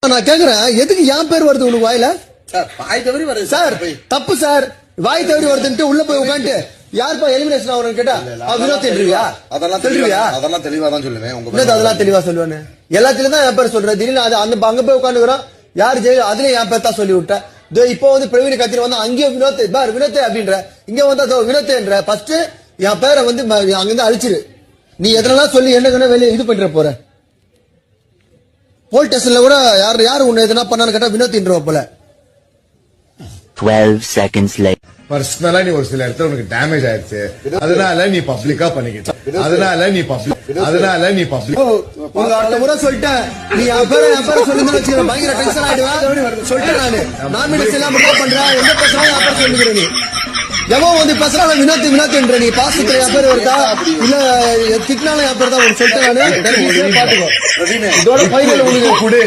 நான் கேக்குறேன் எதுக்கு என் பேர் வருது உனக்கு வாயில வாய் தவறி வருது சார் தப்பு சார் வாய் தவறி வருதுன்ட்டு உள்ள போய் உட்காந்து யாருப்பா எலிமினேஷன் ஆகணும்னு கேட்டா வினோத் தெரியுவியா அதெல்லாம் தெரியுவியா அதெல்லாம் தெளிவா தான் சொல்லுவேன் உங்க அதெல்லாம் தெளிவா சொல்லுவானு எல்லாத்துலயும் தான் என் பேர் சொல்றேன் திடீர்னு அது அந்த அங்க போய் உட்காந்துக்கிறோம் யாரு ஜெயில அதுலயும் என் பேர் தான் சொல்லி விட்டேன் இப்போ வந்து பிரவீன் கத்திரி வந்து அங்கேயும் வினோத் பார் வினோத்தே அப்படின்ற இங்க வந்தா வினோத்தேன்ற ஃபர்ஸ்ட் என் பேரை வந்து அங்கிருந்து அழிச்சிரு நீ எதெல்லாம் சொல்லி என்ன வெளியே இது பண்ற போற போல் ஸ்டேஷன்ல கூட யாரு உன்னை எதுனா பண்ணான்னு கேட்டா வினோத்ன்றவ போல 12 seconds later. பர்சனலா நீ ஒரு சில இடத்துல உனக்கு டேமேஜ் ஆயிடுச்சு அதனால நீ பப்ளிக்கா பண்ணிக்கிட்ட அதனால நீ பப்ளிக் அடுத்த முறை சொல்லிட்டேன் நீ என் பேரை சொல்லி வச்சுக்கிற பயங்கர டென்ஷன் ஆயிடுவேன் சொல்லிட்டேன் நானு நாமினேஷன் எல்லாம் பண்றேன் எந்த பேசுறாலும் என் பேர் சொல்லிக்கிறேன் நீ எவன் வந்து பேசுறாங்க வினோத்ன்ற நீ பாசத்துல என் பேர் வருதா இல்ல திட்டினாலும் என் பேர் தான் சொல்லிட்டேன் நானு பாத்துக்கோ இதோட பையன் உங்களுக்கு